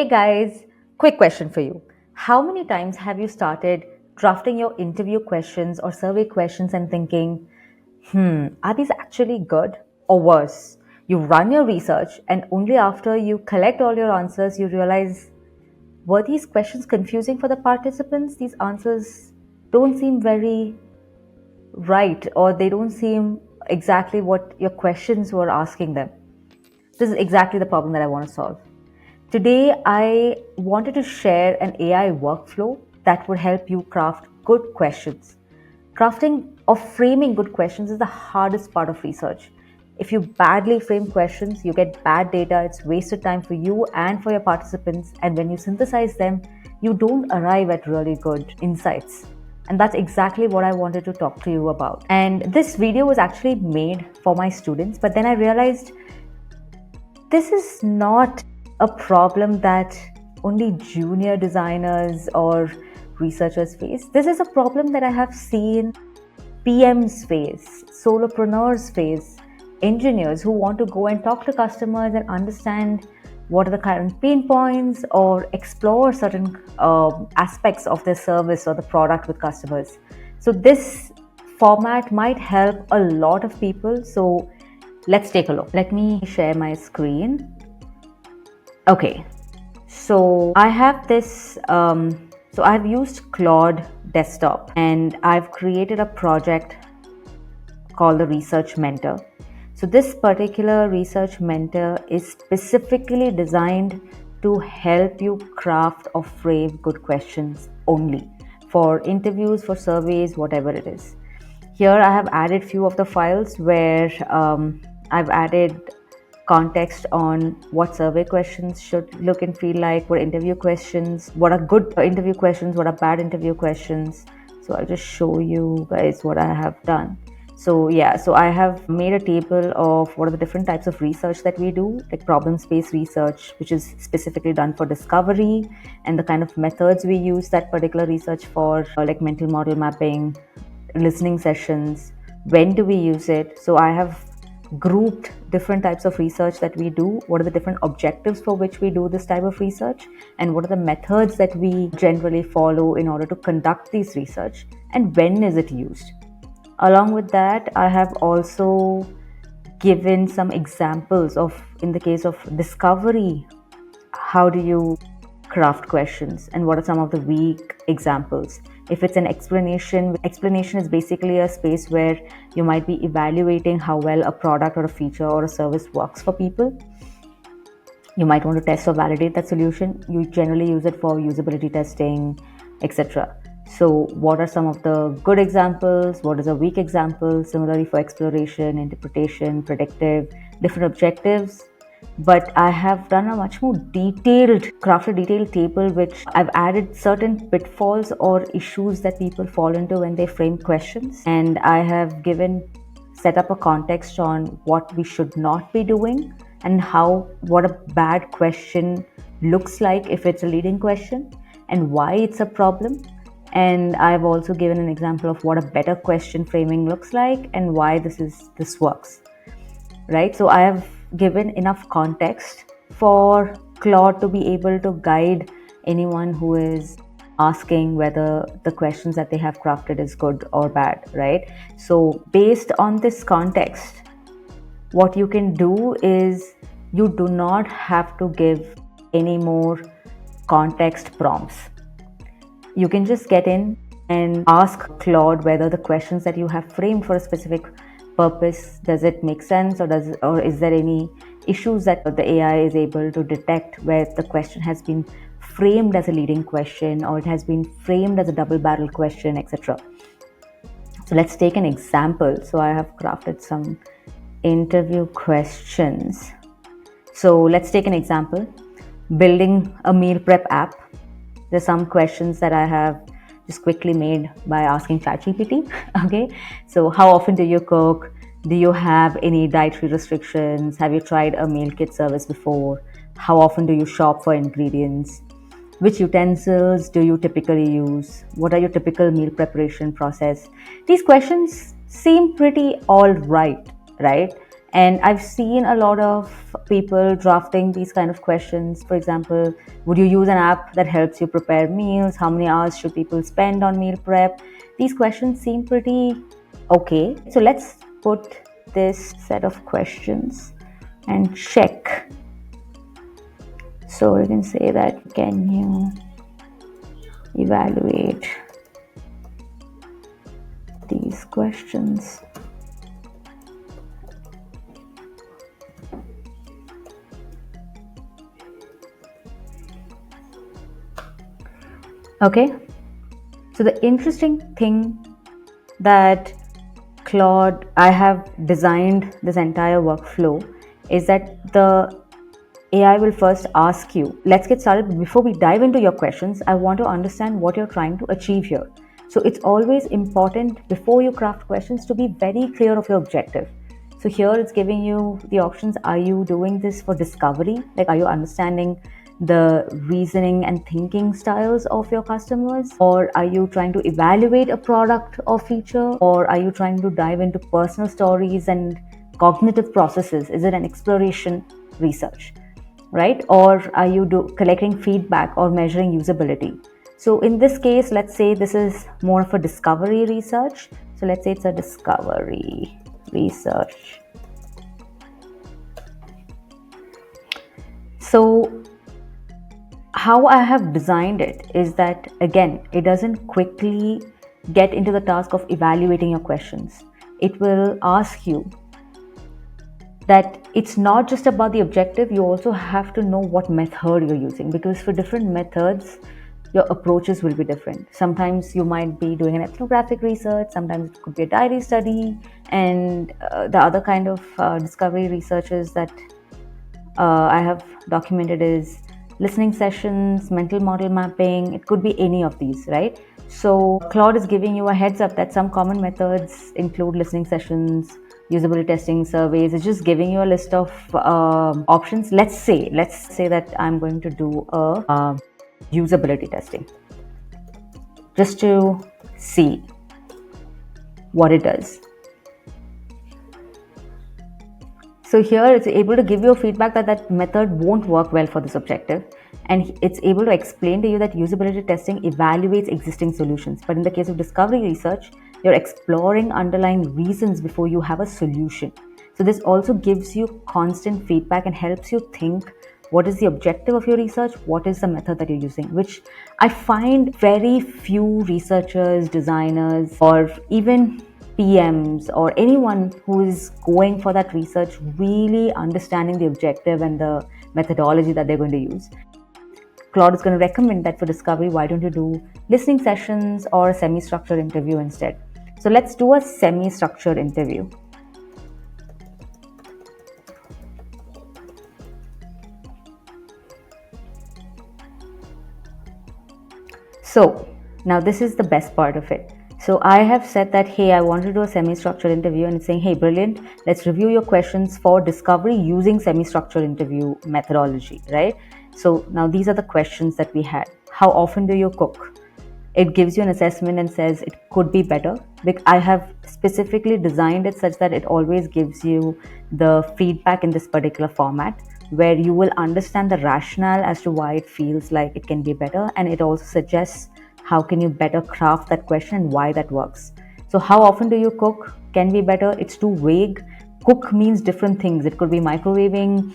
Hey guys, quick question for you. How many times have you started drafting your interview questions or survey questions and thinking, are these actually good or worse? You run your research and only after you collect all your answers, you realize, were these questions confusing for the participants? These answers don't seem very right, or they don't seem exactly what your questions were asking them. This is exactly the problem that I want to solve. Today, I wanted to share an AI workflow that would help you craft good questions. Crafting or framing good questions is the hardest part of research. If you badly frame questions, you get bad data, it's wasted time for you and for your participants, and when you synthesize them, you don't arrive at really good insights. And that's exactly what I wanted to talk to you about. And this video was actually made for my students, but then I realized this is not a problem that only junior designers or researchers face. This is a problem that I have seen PMs face, solopreneurs face, engineers who want to go and talk to customers and understand what are the current pain points or explore certain aspects of their service or the product with customers. So this format might help a lot of people. So let's take a look. Let me share my screen. Okay, so I have this, so I've used Claude Desktop and I've created a project called the Research Mentor. So this particular Research Mentor is specifically designed to help you craft or frame good questions only for interviews, for surveys, whatever it is. Here I have added few of the files where I've added context on what survey questions should look and feel like, what interview questions, what are good interview questions, what are bad interview questions. So I'll just show you guys what I have done. So I have made a table of what are the different types of research that we do, like problem-based research, which is specifically done for discovery, and the kind of methods we use that particular research for, like mental model mapping, listening sessions, when do we use it. So I have grouped different types of research that we do, what are the different objectives for which we do this type of research, and what are the methods that we generally follow in order to conduct these research, and when is it used. Along with that, I have also given some examples of, in the case of discovery, how do you craft questions and what are some of the weak examples. If it's an explanation is basically a space where you might be evaluating how well a product or a feature or a service works for people. You might want to test or validate that solution. You generally use it for usability testing, etc. So what are some of the good examples? What is a weak example? Similarly for exploration, interpretation, predictive, different objectives. But I have done a much more crafted detailed table, which I've added certain pitfalls or issues that people fall into when they frame questions. And I have set up a context on what we should not be doing and what a bad question looks like if it's a leading question and why it's a problem. And I've also given an example of what a better question framing looks like and why this works, right? So I have given enough context for Claude to be able to guide anyone who is asking whether the questions that they have crafted is good or bad, right? So based on this context, what you can do is you do not have to give any more context prompts. You can just get in and ask Claude whether the questions that you have framed for a specific purpose, does it make sense, or is there any issues that the AI is able to detect where the question has been framed as a leading question or it has been framed as a double barrel question, etc. So let's take an example. So I have crafted some interview questions. So let's take an example. Building a meal prep app. There's some questions that I have just quickly made by asking ChatGPT. Okay, so how often do you cook? Do you have any dietary restrictions? Have you tried a meal kit service before? How often do you shop for ingredients? Which utensils do you typically use? What are your typical meal preparation process? These questions seem pretty all right? And I've seen a lot of people drafting these kind of questions. For example, would you use an app that helps you prepare meals? How many hours should people spend on meal prep? These questions seem pretty okay. So let's put this set of questions and check. So you can say that, can you evaluate these questions? Okay. So the interesting thing that I have designed this entire workflow is that the AI will first ask you, let's get started. But before we dive into your questions, I want to understand what you're trying to achieve here. So it's always important before you craft questions to be very clear of your objective. So here it's giving you the options. Are you doing this for discovery? Like, are you understanding the reasoning and thinking styles of your customers? Or are you trying to evaluate a product or feature? Or are you trying to dive into personal stories and cognitive processes? Is it an exploration research? Right? Or are you collecting feedback or measuring usability? So in this case, let's say this is more of a discovery research. So let's say it's a discovery research. So how I have designed it is that, again, it doesn't quickly get into the task of evaluating your questions. It will ask you that it's not just about the objective, you also have to know what method you're using, because for different methods, your approaches will be different. Sometimes you might be doing an ethnographic research, sometimes it could be a diary study, and the other kind of discovery researches that I have documented is listening sessions, mental model mapping. It could be any of these, right? So Claude is giving you a heads up that some common methods include listening sessions, usability testing, surveys. It's just giving you a list of options. Let's say that I'm going to do a usability testing just to see what it does. So here it's able to give you feedback that that method won't work well for this objective, and it's able to explain to you that usability testing evaluates existing solutions. But in the case of discovery research, you're exploring underlying reasons before you have a solution. So this also gives you constant feedback and helps you think, what is the objective of your research? What is the method that you're using? Which I find very few researchers, designers, or even PMs or anyone who is going for that research really understanding the objective and the methodology that they're going to use. Claude is going to recommend that for discovery, why don't you do listening sessions or a semi-structured interview instead? So let's do a semi-structured interview. So now this is the best part of it. So I have said that, hey, I want to do a semi-structured interview, and it's saying, hey, brilliant, let's review your questions for discovery using semi-structured interview methodology, right? So now these are the questions that we had. How often do you cook? It gives you an assessment and says it could be better. I have specifically designed it such that it always gives you the feedback in this particular format, where you will understand the rationale as to why it feels like it can be better, and it also suggests how can you better craft that question and why that works. So how often do you cook can be better. It's too vague. Cook means different things. It could be microwaving,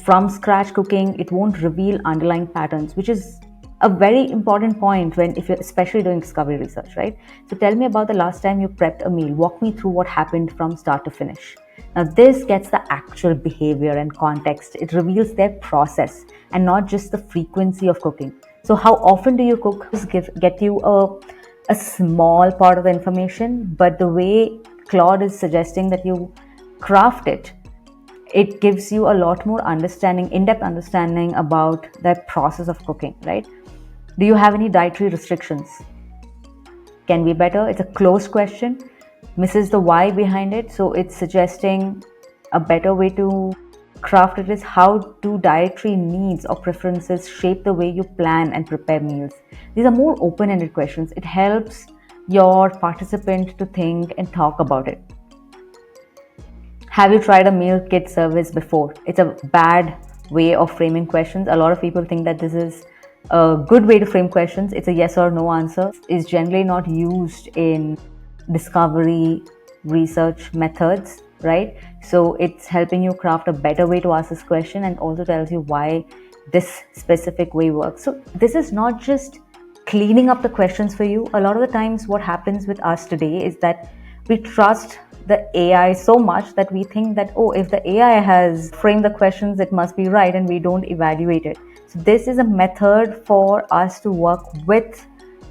from scratch cooking. It won't reveal underlying patterns, which is a very important point if you're especially doing discovery research, right? So tell me about the last time you prepped a meal. Walk me through what happened from start to finish. Now this gets the actual behavior and context. It reveals their process and not just the frequency of cooking. So how often do you cook? Just get you a small part of the information, but the way Claude is suggesting that you craft it, it gives you a lot more understanding, in-depth understanding about the process of cooking, right? Do you have any dietary restrictions? Can be better. It's a closed question, misses the why behind it. So it's suggesting a better way to craft it is, how do dietary needs or preferences shape the way you plan and prepare meals? These are more open-ended questions. It helps your participant to think and talk about it. Have you tried a meal kit service before? It's a bad way of framing questions. A lot of people think that this is a good way to frame questions. It's a yes or no answer. It's generally not used in discovery research methods, right? So it's helping you craft a better way to ask this question and also tells you why this specific way works. So this is not just cleaning up the questions for you. A lot of the times, what happens with us today is that we trust the AI so much that we think that, oh, if the AI has framed the questions, it must be right, and we don't evaluate it. So, this is a method for us to work with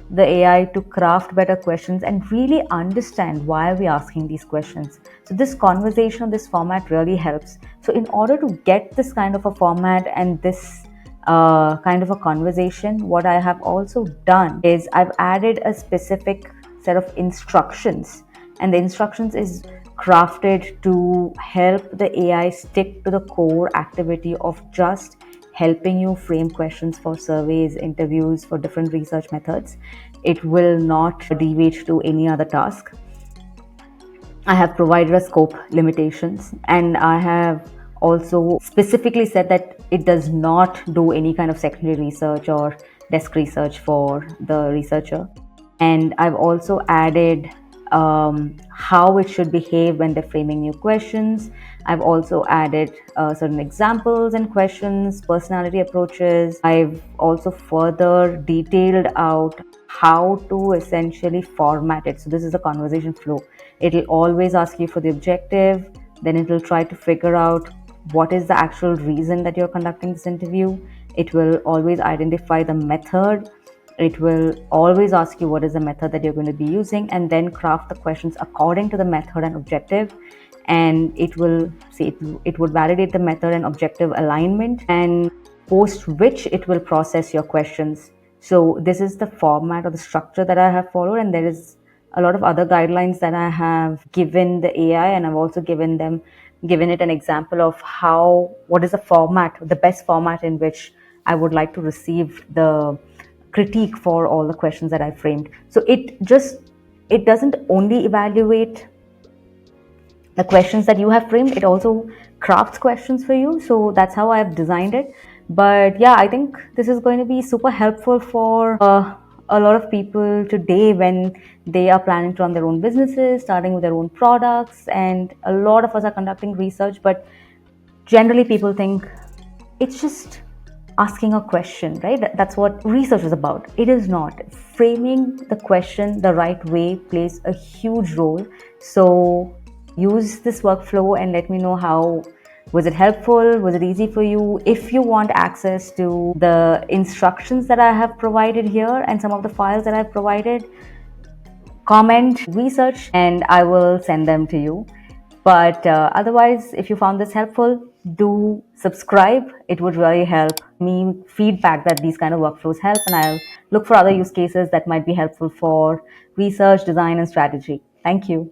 the AI to craft better questions and really understand why we're asking these questions. So, this conversation, this format really helps. So, in order to get this kind of a format and this kind of a conversation, what I have also done is I've added a specific set of instructions, and the instructions is crafted to help the AI stick to the core activity of just helping you frame questions for surveys, interviews, for different research methods. It will not deviate to any other task. I have provided a scope limitations, and I have also specifically said that it does not do any kind of secondary research or desk research for the researcher. And I've also added how it should behave when they're framing new questions. I've also added certain examples and questions, personality approaches. I've also further detailed out how to essentially format it. So, this is a conversation flow. It'll always ask you for the objective, then it'll try to figure out what is the actual reason that you're conducting this interview. It will always identify the method. It will always ask you what is the method that you're going to be using, and then craft the questions according to the method and objective. And it will see it would validate the method and objective alignment, and post which it will process your questions. So this is the format or the structure that I have followed, and there is a lot of other guidelines that I have given the AI, and I've also given it an example of how what is the format, the best format in which I would like to receive the critique for all the questions that I framed. So it doesn't only evaluate the questions that you have framed, it also crafts questions for you. So that's how I've designed it. But yeah, I think this is going to be super helpful for a lot of people today when they are planning to run their own businesses, starting with their own products. And a lot of us are conducting research, but generally people think it's just asking a question, right? That's what research is about. It is not. Framing the question the right way plays a huge role. So use this workflow and let me know how was it helpful, was it easy for you. If you want access to the instructions that I have provided here and some of the files that I've provided, comment research and I will send them to you. But otherwise, if you found this helpful, do subscribe. It would really help me feedback that these kind of workflows help, and I'll look for other use cases that might be helpful for research, design, and strategy. Thank you.